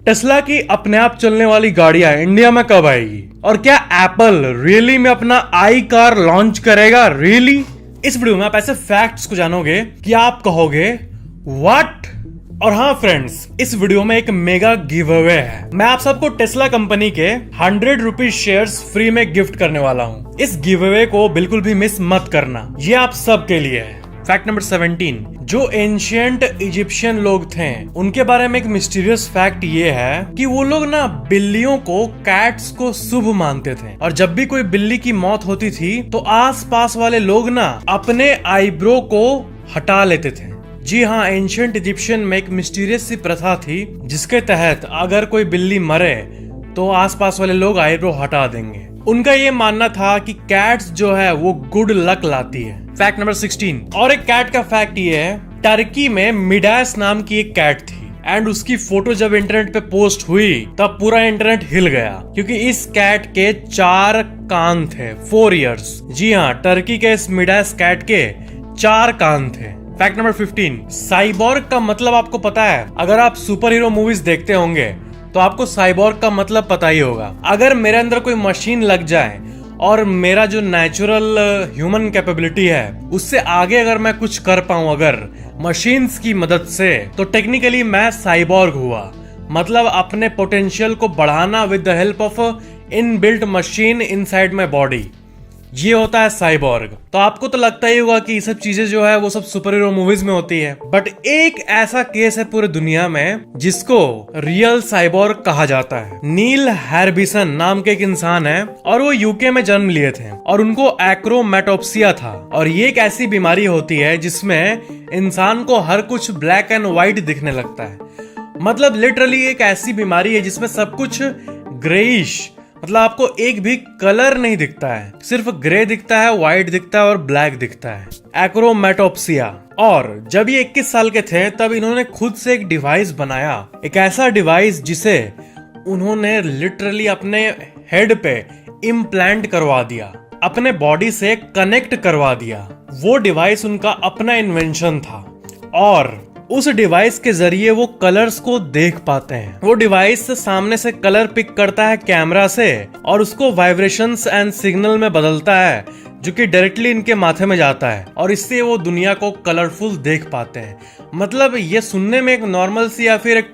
Tesla की अपने आप चलने वाली गाड़ियां इंडिया में कब आएगी और क्या एप्पल रियली में अपना आई कार लॉन्च करेगा रियली? इस वीडियो में आप ऐसे फैक्ट्स को जानोगे कि आप कहोगे व्हाट। और हाँ फ्रेंड्स, इस वीडियो में एक मेगा गिव अवे है। मैं आप सबको टेस्ला कंपनी के 100 रुपीज शेयर्स फ्री में गिफ्ट करने वाला हूँ। इस गिव अवे को बिल्कुल भी मिस मत करना, ये आप सबके लिए है। फैक्ट नंबर 17, जो एंशियंट इजिप्शियन लोग थे उनके बारे में एक मिस्टीरियस फैक्ट ये है कि वो लोग ना बिल्लियों को, कैट्स को शुभ मानते थे और जब भी कोई बिल्ली की मौत होती थी तो आसपास वाले लोग ना अपने आईब्रो को हटा लेते थे। जी हाँ, एंशियंट इजिप्शियन में एक मिस्टीरियस सी प्रथा थी जिसके तहत अगर कोई बिल्ली मरे तो आसपास वाले लोग आईब्रो हटा देंगे। उनका ये मानना था कि कैट्स जो है वो गुड लक लाती है। फैक्ट नंबर 16, और एक कैट का फैक्ट ये है, टर्की में मिडास नाम की एक कैट थी एंड उसकी फोटो जब इंटरनेट पे पोस्ट हुई तब पूरा इंटरनेट हिल गया क्योंकि इस कैट के 4 कान थे। 4 इयर्स। जी हाँ, टर्की के इस मिडास कैट के 4 कान थे। फैक्ट नंबर 15, साइबॉर्ग का मतलब आपको पता है? अगर आप सुपर हीरो मूवीज देखते होंगे तो आपको साइबॉर्ग का मतलब पता ही होगा। अगर मेरे अंदर कोई मशीन लग जाए और मेरा जो नेचुरल ह्यूमन कैपेबिलिटी है उससे आगे अगर मैं कुछ कर पाऊं अगर मशीन्स की मदद से, तो टेक्निकली मैं साइबॉर्ग हुआ। मतलब अपने पोटेंशियल को बढ़ाना with the help of inbuilt machine inside my body, ये होता है साइबॉर्ग। तो आपको तो लगता ही होगा कि ये सब चीजें जो है वो सब सुपर हीरो मूवीज में होती है, बट एक ऐसा केस है पूरी दुनिया में जिसको रियल साइबॉर्ग कहा जाता है। नील हैरबिसन नाम के एक इंसान है और वो यूके में जन्म लिए थे और उनको एक्रोमेटोप्सिया था और ये एक ऐसी बीमारी होती है जिसमें इंसान को हर कुछ ब्लैक एंड व्हाइट दिखने लगता है। मतलब लिटरली एक ऐसी बीमारी है जिसमें सब कुछ ग्रेइश, मतलब आपको एक भी कलर नहीं दिखता है, सिर्फ ग्रे दिखता है, व्हाइट दिखता है और ब्लैक दिखता है। एक्रोमेटोप्सिया। और जब ये 21 साल के थे तब इन्होंने खुद से एक डिवाइस बनाया, एक ऐसा डिवाइस जिसे उन्होंने लिटरली अपने हेड पे इम्प्लांट करवा दिया, अपने बॉडी से कनेक्ट करवा दिया। वो डिवाइस उनका अपना इन्वेंशन था और उस डिवाइस के जरिए वो कलर्स को देख पाते हैं। वो डिवाइस सामने से कलर पिक करता है कैमरा से और उसको वाइब्रेशंस एंड सिग्नल में बदलता है जो कि डायरेक्टली इनके माथे में जाता है और इससे वो दुनिया को कलरफुल देख पाते हैं। मतलब ये सुनने में एक नॉर्मल सी या फिर एक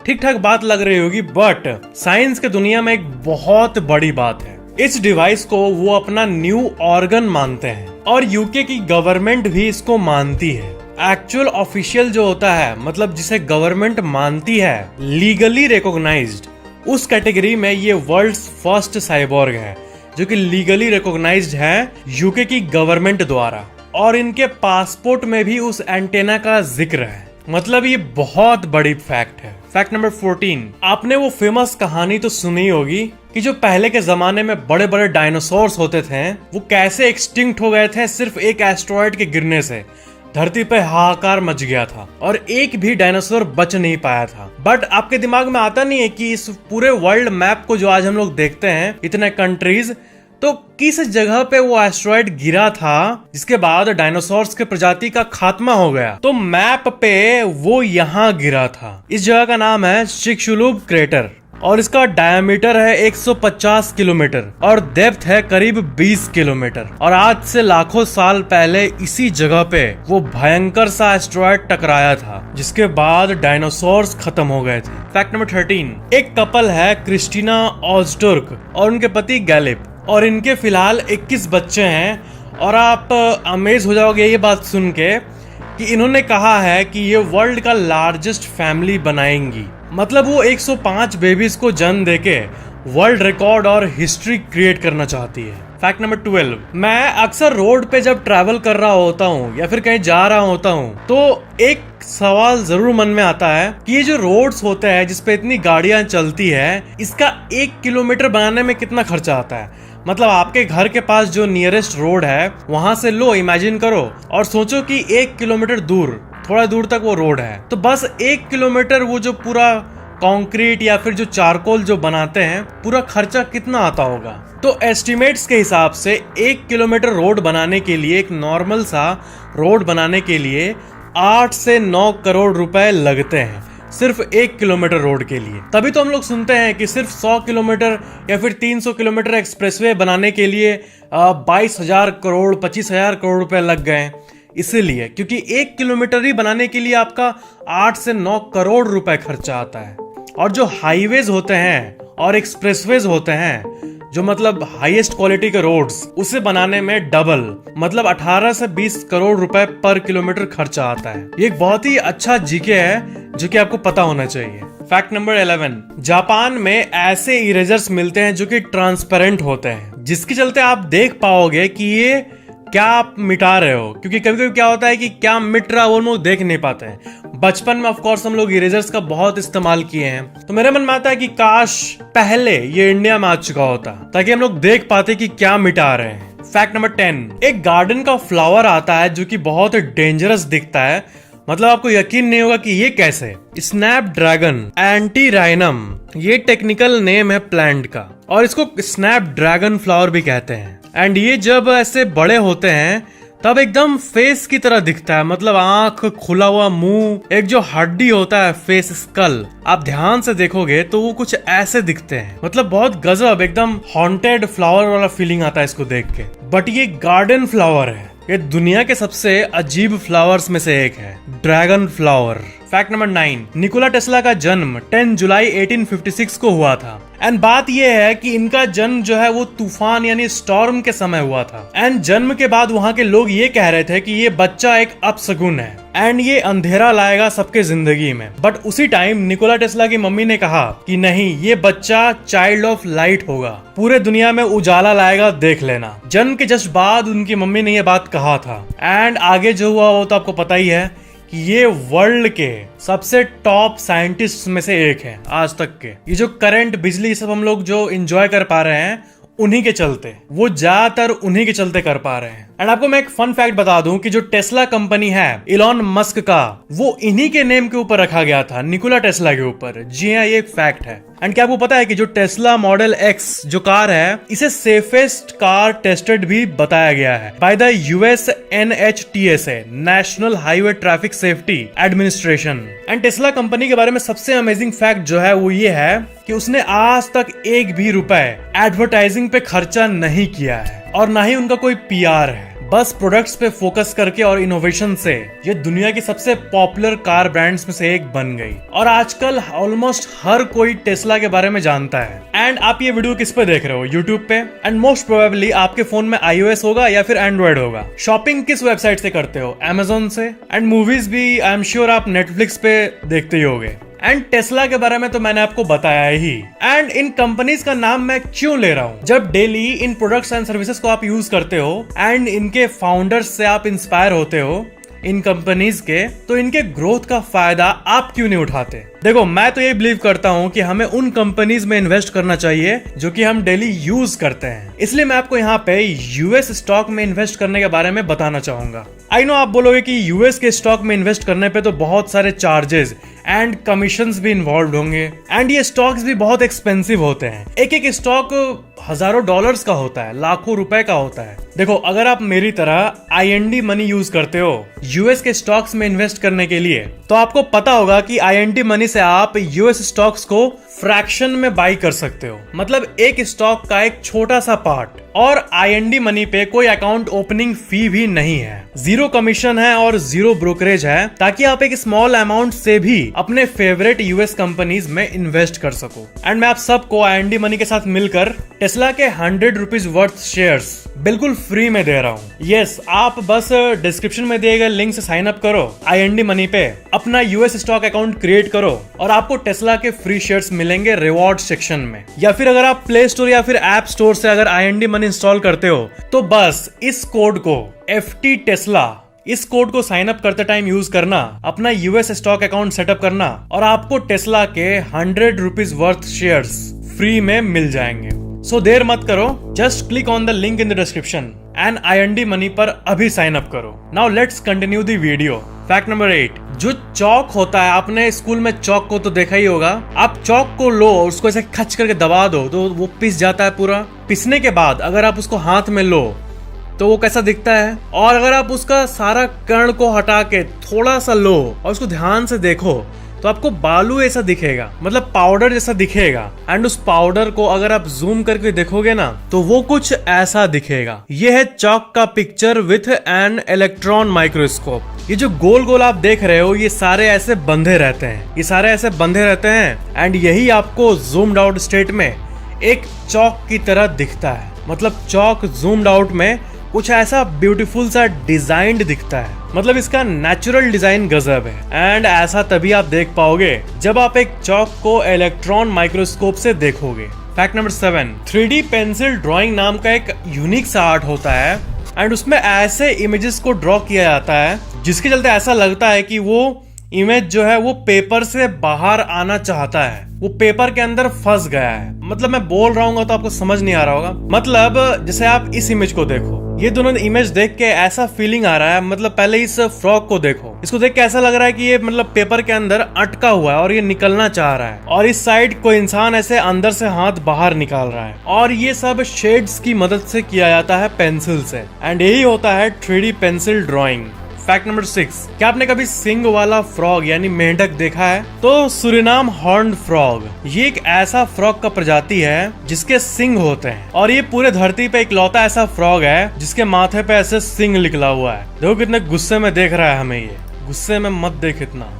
ठीक ठाक बात लग रही होगी, बट साइंस के दुनिया में एक बहुत बड़ी बात है। इस डिवाइस को वो अपना न्यू ऑर्गन मानते हैं और यूके की गवर्नमेंट भी इसको मानती है। एक्चुअल ऑफिशियल जो होता है, मतलब जिसे गवर्नमेंट मानती है, लीगली रिकॉग्नाइज्ड, उस कैटेगरी में ये वर्ल्ड्स फर्स्ट साइबॉर्ग है जो कि लीगली रिकॉग्नाइज्ड है यूके की गवर्नमेंट द्वारा और इनके पासपोर्ट में भी उस एंटेना का जिक्र है। मतलब ये बहुत बड़ी फैक्ट है। फैक्ट नंबर 14, आपने वो फेमस कहानी तो सुनी होगी कि जो पहले के जमाने में बड़े बड़े डायनासोर्स होते थे वो कैसे एक्सटिंक्ट हो गए थे सिर्फ एक एस्टेरॉयड के गिरने से। धरती पे हाहाकार मच गया था और एक भी डायनासोर बच नहीं पाया था। बट आपके दिमाग में आता नहीं है कि इस पूरे वर्ल्ड मैप को जो आज हम लोग देखते हैं, इतने कंट्रीज, तो किस जगह पे वो एस्टेरॉयड गिरा था जिसके बाद डायनासोर्स के प्रजाति का खात्मा हो गया? तो मैप पे वो यहाँ गिरा था। इस जगह का नाम है चिकशुलुप क्रेटर और इसका डायमीटर है 150 किलोमीटर और डेप्थ है करीब 20 किलोमीटर। और आज से लाखों साल पहले इसी जगह पे वो भयंकर सा एस्टेरॉयड टकराया था जिसके बाद डायनासोर्स खत्म हो गए थे। फैक्ट नंबर 13, एक कपल है क्रिस्टीना ऑजटुर्क और उनके पति गैलिप और इनके फिलहाल 21 बच्चे हैं। और आप अमेज हो जाओगे ये बात सुन के कि इन्होंने कहा है कि ये वर्ल्ड का लार्जेस्ट फैमिली बनाएंगी। मतलब वो 105 बेबीज को जन्म देके वर्ल्ड रिकॉर्ड और हिस्ट्री क्रिएट करना चाहती है। फैक्ट नंबर 12, मैं अक्सर रोड पे जब ट्रैवल कर रहा होता हूँ या फिर कहीं जा रहा होता हूँ तो एक सवाल जरूर मन में आता है कि ये जो रोड्स होते हैं जिसपे इतनी गाड़ियां चलती है, इसका 1 किलोमीटर बनाने में कितना खर्चा आता है? मतलब आपके घर के पास जो नियरेस्ट रोड है वहां से लो, इमेजिन करो और सोचो कि 1 किलोमीटर दूर, थोड़ा दूर तक वो रोड है, तो बस 1 किलोमीटर वो जो पूरा कंक्रीट या फिर जो चारकोल जो बनाते हैं, पूरा खर्चा कितना आता होगा? तो एस्टिमेट्स के हिसाब से 1 किलोमीटर रोड बनाने के लिए, एक नॉर्मल सा रोड बनाने के लिए 8 से 9 करोड़ रुपए लगते हैं। सिर्फ 1 किलोमीटर रोड के लिए। तभी तो हम लोग सुनते हैं कि सिर्फ 100 किलोमीटर या फिर 300 किलोमीटर एक्सप्रेसवे बनाने के लिए 22,000 करोड़ 25,000 करोड़ रुपए लग गए। इसीलिए क्योंकि 1 किलोमीटर ही बनाने के लिए आपका 8 से 9 करोड़ रुपए खर्चा आता है। और जो हाईवेज होते हैं और एक्सप्रेसवेज होते हैं, जो मतलब हाईएस्ट क्वालिटी के रोड्स, उसे बनाने में डबल मतलब 18 से 20 करोड़ रुपए पर किलोमीटर खर्चा आता है। ये एक बहुत ही अच्छा जीके है जो कि आपको पता होना चाहिए। फैक्ट नंबर 11, जापान में ऐसे इरेजर्स मिलते हैं जो कि ट्रांसपेरेंट होते हैं, जिसके चलते आप देख पाओगे कि ये क्या आप मिटा रहे हो। क्योंकि कभी कभी क्या होता है कि क्या मिट रहा वो लोग देख नहीं पाते हैं। बचपन में ऑफ कोर्स हम लोग इरेजर्स का बहुत इस्तेमाल किए हैं, तो मेरे मन में आता है कि काश पहले ये इंडिया में आ चुका होता, ताकि हम लोग देख पाते कि क्या मिटा रहे हैं। फैक्ट नंबर 10, एक गार्डन का फ्लावर आता है जो कि बहुत डेंजरस दिखता है, मतलब आपको यकीन नहीं होगा कि ये कैसे। स्नैपड्रैगन एंटीराइनम, ये टेक्निकल नेम है प्लांट का, और इसको स्नैपड्रैगन फ्लावर भी कहते हैं। एंड ये जब ऐसे बड़े होते हैं तब एकदम फेस की तरह दिखता है, मतलब आंख, खुला हुआ मुंह, एक जो हड्डी होता है फेस स्कल, आप ध्यान से देखोगे तो वो कुछ ऐसे दिखते हैं। मतलब बहुत गजब, एकदम हॉन्टेड फ्लावर वाला फीलिंग आता है इसको देख के। बट ये गार्डन फ्लावर है, ये दुनिया के सबसे अजीब फ्लावर्स में से एक है, dragon flower. Fact number 9, Nikola Tesla का जन्म 10 जुलाई 1856 को हुआ था। एंड बात यह है कि इनका जन्म जो है वो तूफान यानी स्टॉर्म के समय हुआ था। एंड जन्म के बाद वहाँ के लोग ये कह रहे थे कि ये बच्चा एक अपशगुन है एंड ये अंधेरा लाएगा सबके जिंदगी में। बट उसी टाइम निकोला टेस्ला की मम्मी ने कहा कि नहीं, ये बच्चा चाइल्ड ऑफ लाइट होगा, पूरे दुनिया में उजाला लाएगा, देख लेना। जन्म के जस्ट बाद उनकी मम्मी ने ये बात कहा था। एंड आगे जो हुआ वो तो आपको पता ही है कि ये वर्ल्ड के सबसे टॉप साइंटिस्ट में से एक है आज तक के। ये जो करंट बिजली सब हम लोग जो एंजॉय कर पा रहे हैं, उन्हीं के चलते, वो ज्यादातर उन्हीं के चलते कर पा रहे हैं। एंड आपको मैं एक फन फैक्ट बता दूं कि जो टेस्ला कंपनी है इलॉन मस्क का, वो इन्हीं के नेम के ऊपर रखा गया था, निकोला टेस्ला के ऊपर। जी हाँ, ये एक फैक्ट है। एंड क्या आपको पता है कि जो टेस्ला मॉडल एक्स जो कार है, इसे सेफेस्ट कार टेस्टेड भी बताया गया है by the US NHTSA, national highway traffic safety administration. And Tesla company के बारे में सबसे अमेजिंग फैक्ट जो है वो ये है कि उसने आज तक एक भी रुपए एडवर्टाइजिंग पे खर्चा नहीं किया है, और ना ही उनका कोई PR है। बस प्रोडक्ट्स पे फोकस करके और इनोवेशन से ये दुनिया की सबसे पॉपुलर कार ब्रांड्स में से एक बन गई, और आजकल ऑलमोस्ट हर कोई टेस्ला के बारे में जानता है। एंड आप ये वीडियो किस पे देख रहे हो? यूट्यूब पे। एंड मोस्ट प्रोबेबली आपके फोन में iOS होगा या फिर एंड्रॉइड होगा। शॉपिंग किस वेबसाइट से करते हो? Amazon से। एंड मूवीज भी आई एम श्योर आप नेटफ्लिक्स पे देखते ही होगे। एंड टेस्ला के बारे में तो मैंने आपको बताया ही। एंड इन कंपनीज का नाम मैं क्यों ले रहा हूँ? जब daily in products and services को आप यूज करते हो एंड इनके फाउंडर्स से आप इंस्पायर होते हो इन कंपनीज के, तो इनके ग्रोथ का फायदा आप क्यों नहीं उठाते? देखो, मैं तो ये बिलीव करता हूँ कि हमें उन कंपनीज में इन्वेस्ट करना चाहिए जो कि हम डेली यूज करते हैं। इसलिए मैं आपको यहाँ पे यूएस स्टॉक में इन्वेस्ट करने के बारे में बताना चाहूंगा। आई नो आप बोलोगे कि यूएस के स्टॉक में इन्वेस्ट करने पे तो बहुत सारे चार्जेस एंड कमीशंस भी इन्वॉल्व होंगे, एंड ये स्टॉक्स भी बहुत एक्सपेंसिव होते हैं। एक एक स्टॉक हजारों डॉलर्स का होता है, लाखों रुपए का होता है। देखो, अगर आप मेरी तरह IND मनी यूज करते हो यूएस के स्टॉक्स में इन्वेस्ट करने के लिए, तो आपको पता होगा कि IND मनी से आप यूएस स्टॉक्स को फ्रैक्शन में बाई कर सकते हो, मतलब एक स्टॉक का एक छोटा सा पार्ट। और IND मनी पे कोई अकाउंट ओपनिंग फी भी नहीं है, जीरो कमीशन है और जीरो ब्रोकरेज है, ताकि आप एक स्मॉल अमाउंट से भी अपने फेवरेट यूएस कंपनीज में इन्वेस्ट कर सको। एंड मैं आप सबको IND मनी के साथ मिलकर टेस्ला के 100 रुपीज वर्थ शेयर्स बिल्कुल फ्री में दे रहा हूँ। यस, आप बस डिस्क्रिप्शन में दिए गए लिंक से साइन अप करो IND मनी पे, अपना यूएस स्टॉक अकाउंट क्रिएट करो और आपको टेस्ला के फ्री शेयर्स मिलेंगे रिवॉर्ड सेक्शन में। या फिर अगर आप प्ले स्टोर या फिर ऐप स्टोर से अगर IND मनी इंस्टॉल करते हो, तो बस इस कोड को FT टेस्ला, इस कोड को साइन अप करते टाइम यूज करना, अपना यूएस स्टॉक अकाउंट सेटअप करना, और आपको टेस्ला के 100 रुपीज वर्थ शेयर्स फ्री में मिल जाएंगे। सो देर मत करो, just click on the link in the description and IND money पर अभी साइन अप करो। Now let's continue the video. Fact number 8, जो चौक होता है, आपने स्कूल में चौक को तो देखा ही होगा। आप चौक को लो, उसको ऐसे खच करके दबा दो तो वो पिस जाता है पूरा। पिसने के बाद अगर आप उसको हाथ में लो तो वो कैसा दिखता है, और अगर आप उसका सारा कण को हटा के थोड़ा सा लो और उसको ध्यान से देखो तो आपको बालू ऐसा दिखेगा, मतलब पाउडर जैसा दिखेगा। एंड उस पाउडर को अगर आप जूम करके देखोगे ना तो वो कुछ ऐसा दिखेगा। ये है चॉक का picture with an electron microscope. ये जो गोल गोल आप देख रहे हो ये सारे ऐसे बंधे रहते हैं, ये सारे ऐसे बंधे रहते हैं एंड यही आपको जूम्ड आउट स्टेट में एक चॉक की तरह दिखता है। मतलब चॉक जूम्ड आउट में कुछ ऐसा ब्यूटीफुल सा डिजाइंड दिखता है। मतलब इसका नेचुरल डिजाइन गजब है। एंड ऐसा तभी आप देख पाओगे जब आप एक चॉक को इलेक्ट्रॉन माइक्रोस्कोप से देखोगे। Fact number 7, 3D pencil drawing नाम का एक यूनिक सा आर्ट होता है एंड उसमें ऐसे इमेजेस को ड्रॉ किया जाता है जिसके चलते ऐसा लगता है कि वो इमेज जो है वो पेपर से बाहर आना चाहता है, वो पेपर के अंदर फंस गया है। मतलब मैं बोल रहा हूँ तो आपको समझ नहीं आ रहा होगा। मतलब जैसे आप इस इमेज को देखो, ये दोनों इमेज देख के ऐसा फीलिंग आ रहा है, मतलब पहले इस फ्रॉक को देखो, इसको देख के ऐसा लग रहा है कि ये मतलब पेपर के अंदर अटका हुआ है और ये निकलना चाह रहा है, और इस साइड कोई इंसान ऐसे अंदर से हाथ बाहर निकाल रहा है। और ये सब शेड्स की मदद से किया जाता है पेंसिल से। एंड यही होता है 3D pencil drawing. Fact number 6, क्या आपने कभी सिंग वाला फ्रॉग यानी मेंढक देखा है? तो सुरिनाम हॉर्न्ड फ्रॉग ये एक ऐसा फ्रॉग का प्रजाति है जिसके सिंग होते हैं, और ये पूरे धरती पे इकलौता ऐसा फ्रॉग है जिसके माथे पे ऐसे सिंग निकला हुआ है। देखो कितने गुस्से में देख रहा है हमें, ये गुस्से में मत देख इतना।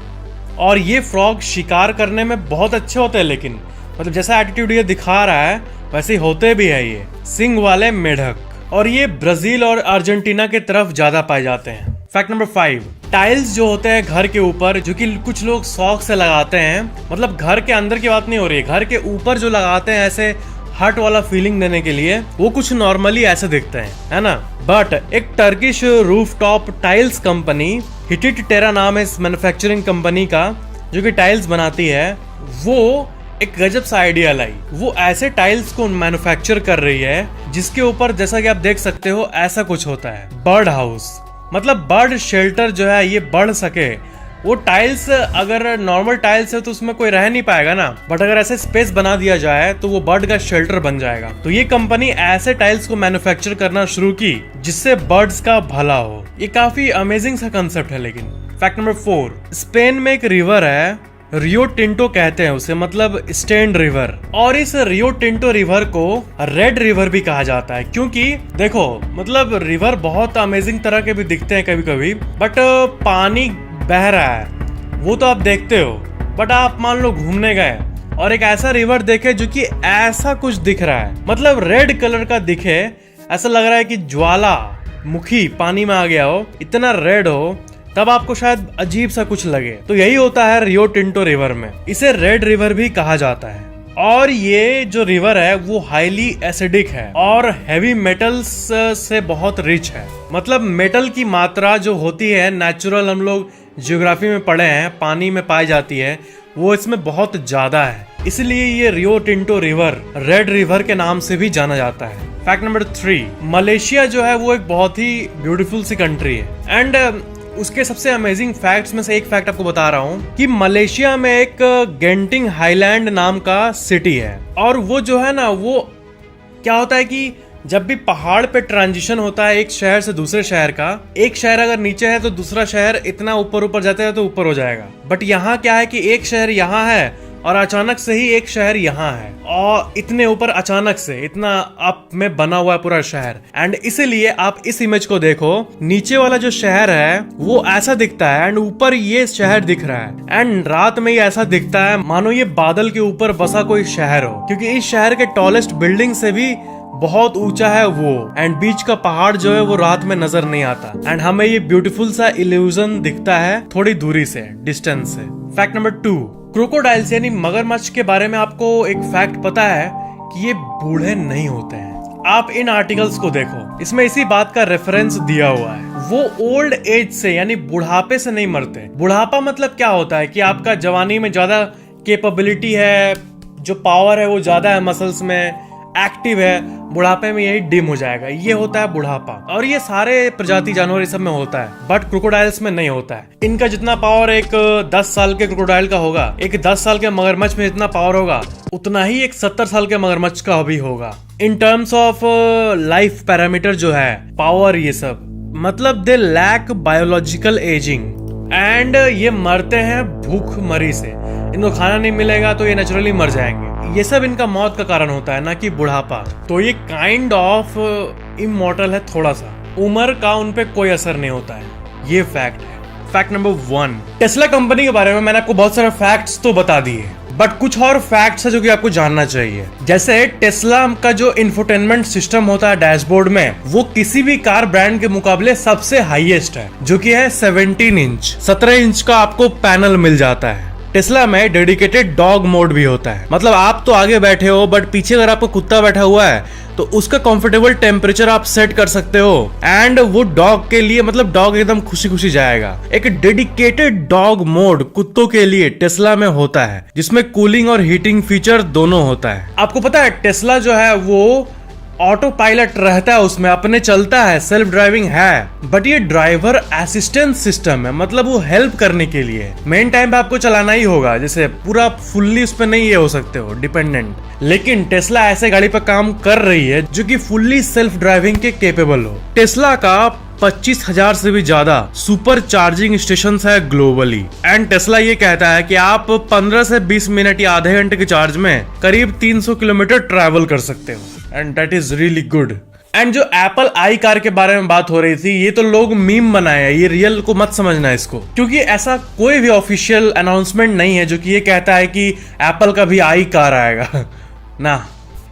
और ये फ्रॉग शिकार करने में बहुत अच्छे होते हैं, लेकिन मतलब जैसा एटीट्यूड ये दिखा रहा है वैसे ही होते भी है ये सिंग वाले मेंढक। और ये ब्राजील और अर्जेंटीना के तरफ ज्यादा पाए जाते हैं। फैक्ट नंबर 5, टाइल्स जो होते हैं घर के ऊपर, जो कि कुछ लोग शौक से लगाते हैं, मतलब घर के अंदर की बात नहीं हो रही है, घर के ऊपर जो लगाते हैं ऐसे हट वाला फीलिंग देने के लिए, वो कुछ नॉर्मली ऐसे दिखते हैं, है ना। बट एक टर्किश रूफटॉप टाइल्स कंपनी हिटिट टेरा नाम है इस मैन्युफैक्चरिंग कंपनी का, जो कि टाइल्स बनाती है, वो एक गजब सा आइडिया लाई। वो ऐसे टाइल्स को मैन्युफैक्चर कर रही है जिसके ऊपर जैसा कि आप देख सकते हो ऐसा कुछ होता है, बर्ड हाउस, मतलब बर्ड शेल्टर जो है ये बढ़ सके। वो टाइल्स अगर नॉर्मल टाइल्स है तो उसमें कोई रह नहीं पाएगा ना, बट अगर ऐसे स्पेस बना दिया जाए तो वो बर्ड का शेल्टर बन जाएगा। तो ये कंपनी ऐसे टाइल्स को मैन्युफैक्चर करना शुरू की जिससे बर्ड्स का भला हो। ये काफी अमेजिंग सा कंसेप्ट है। लेकिन फैक्ट नंबर 4, स्पेन में एक रिवर है, रियो टिंटो कहते हैं उसे, मतलब स्टेन्ड रिवर। और इस रियो टिंटो रिवर को रेड रिवर भी कहा जाता है, क्योंकि देखो मतलब रिवर बहुत अमेजिंग तरह के भी दिखते हैं कभी कभी, बट पानी बह रहा है वो तो आप देखते हो, बट आप मान लो घूमने गए और एक ऐसा रिवर देखे जो कि ऐसा कुछ दिख रहा है, मतलब रेड कलर का दिखे, ऐसा लग रहा है कि ज्वाला मुखी पानी में आ गया हो, इतना रेड हो, तब आपको शायद अजीब सा कुछ लगे। तो यही होता है रियो टिंटो रिवर में, इसे रेड रिवर भी कहा जाता है। और ये जो रिवर है वो हाईली एसिडिक है और हैवी मेटल्स से बहुत रिच है। मतलब मेटल की मात्रा जो होती है नेचुरल, हम लोग ज्योग्राफी में पढ़े हैं, पानी में पाई जाती है, वो इसमें बहुत ज्यादा है। इसलिए ये रियो टिंटो रिवर रेड रिवर के नाम से भी जाना जाता है। फैक्ट नंबर 3, मलेशिया जो है वो एक बहुत ही ब्यूटीफुल सी कंट्री है। एंड उसके सबसे अमेजिंग फैक्ट्स में से एक फैक्ट आपको बता रहा हूँ कि मलेशिया में एक गेंटिंग हाईलैंड नाम का सिटी है। और वो जो है ना, वो क्या होता है कि जब भी पहाड़ पे ट्रांजिशन होता है एक शहर से दूसरे शहर का, एक शहर अगर नीचे है तो दूसरा शहर इतना ऊपर ऊपर जाता है तो ऊपर हो जाएगा। बट यहाँ क्या है कि एक शहर यहाँ है और अचानक से ही एक शहर यहाँ है, और इतने ऊपर अचानक से इतना अप में बना हुआ है पूरा शहर। एंड इसीलिए आप इस इमेज को देखो, नीचे वाला जो शहर है वो ऐसा दिखता है एंड ऊपर ये शहर दिख रहा है। एंड रात में ये ऐसा दिखता है मानो ये बादल के ऊपर बसा कोई शहर हो, क्योंकि इस शहर के टॉलेस्ट बिल्डिंग से भी बहुत ऊंचा है वो। एंड बीच का पहाड़ जो है वो रात में नजर नहीं आता, एंड हमें ये ब्यूटीफुल सा इल्यूजन दिखता है थोड़ी दूरी से, डिस्टेंस से। फैक्ट नंबर 2, क्रोकोडाइल्स यानी मगरमच्छ के बारे में आपको एक फैक्ट पता है कि ये बूढ़े नहीं होते हैं। आप इन आर्टिकल्स को देखो, इसमें इसी बात का रेफरेंस दिया हुआ है। वो ओल्ड एज से यानी बुढ़ापे से नहीं मरते। बुढ़ापा मतलब क्या होता है कि आपका जवानी में ज्यादा कैपेबिलिटी है, जो पावर है वो ज्यादा है, मसल्स में एक्टिव है, बुढ़ापे में यही डिम हो जाएगा, ये होता है बुढ़ापा। और ये सारे प्रजाति जानवर सब में होता है, बट क्रोकोडाइल्स में नहीं होता है। इनका जितना पावर एक 10 साल के क्रोकोडाइल का होगा, एक 10 साल के मगरमच्छ में जितना पावर होगा, उतना ही एक 70 साल के मगरमच्छ का भी होगा। In terms of life parameter जो है, पावर, ये सब, मतलब they lack biological aging. And ये मरते हैं भूखमरी से। इनको खाना नहीं मिलेगा तो ये नेचुरली मर जाएंगे। ये सब इनका मौत का कारण होता है, ना कि बुढ़ापा। तो ये काइंड ऑफ इमॉर्टल है थोड़ा सा। उम्र का उन पे कोई असर नहीं होता है, ये फैक्ट है। फैक्ट नंबर 1, टेस्ला कंपनी के बारे में मैंने आपको बहुत सारे फैक्ट्स तो बता दिए, बट कुछ और फैक्ट्स है जो कि आपको जानना चाहिए। जैसे टेस्ला का जो इंफोटेनमेंट सिस्टम होता है डैशबोर्ड में, वो किसी भी कार ब्रांड के मुकाबले सबसे हाईएस्ट है, जो कि है 17 इंच का आपको पैनल मिल जाता है। टेस्ला में डेडिकेटेड डॉग मोड भी होता है, मतलब आप तो आगे बैठे हो बट पीछे अगर आपको कुत्ता बैठा हुआ है तो उसका कंफर्टेबल टेम्परेचर आप सेट कर सकते हो। एंड वो डॉग के लिए, मतलब डॉग एकदम खुशी खुशी जाएगा। एक डेडिकेटेड डॉग मोड कुत्तों के लिए टेस्ला में होता है, जिसमें कूलिंग और हीटिंग फीचर दोनों होता है। आपको पता है टेस्ला जो है वो ऑटो पायलट रहता है, उसमें अपने चलता है, सेल्फ ड्राइविंग है, बट ये ड्राइवर असिस्टेंस सिस्टम है, मतलब वो हेल्प करने के लिए। मेन टाइम पे आपको चलाना ही होगा, जैसे पूरा फुल्ली उस पर नहीं ये हो सकते हो डिपेंडेंट। लेकिन टेस्ला ऐसे गाड़ी पर काम कर रही है जो कि फुल्ली सेल्फ ड्राइविंग के केपेबल हो। टेस्ला का 25,000 से भी ज्यादा सुपर चार्जिंग स्टेशन है ग्लोबली। एंड टेस्ला ये कहता है कि आप 15 से 20 मिनट या आधे घंटे के चार्ज में करीब 300 किलोमीटर ट्रैवल कर सकते हो। And that is really good. And जो एप्पल आई कार के बारे में बात हो रही थी, ये तो लोग मीम बनाए हैं, ये रियल को मत समझना इसको, क्योंकि ऐसा कोई भी ऑफिशियल अनाउंसमेंट नहीं है जो कि ये कहता है कि एप्पल का भी आई कार आएगा ना।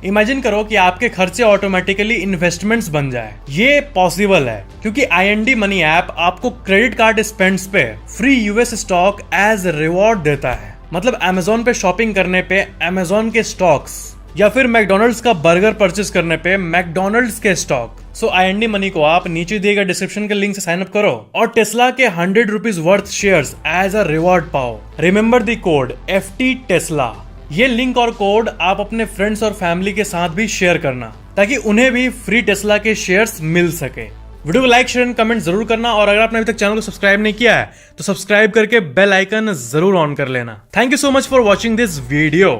इमेजिन करो कि आपके खर्चे ऑटोमेटिकली इन्वेस्टमेंट्स बन जाए। ये पॉसिबल है क्योंकि IND मनी ऐप आपको क्रेडिट कार्ड स्पेंड्स पे free US stock as reward देता है। मतलब Amazon पे शॉपिंग करने पे Amazon के स्टॉक्स, या फिर मैकडोनल्ड्स का बर्गर परचेज करने पे मैकडोनल्ड्स के स्टॉक। सो IND मनी को आप नीचे दिए गए डिस्क्रिप्शन के लिंक से साइन अप करो और टेस्ला के 100 rupees worth shares as a reward पाओ। Remember the code FT Tesla. ये लिंक और कोड आप अपने फ्रेंड्स और फैमिली के साथ भी शेयर करना, ताकि उन्हें भी फ्री टेस्ला के शेयर्स मिल सके। वीडियो को लाइक, शेयर, कमेंट जरूर करना, और अगर आपने अभी तक चैनल को सब्सक्राइब नहीं किया है तो सब्सक्राइब करके बेल आइकन जरूर ऑन कर लेना। Thank you so much for watching this video.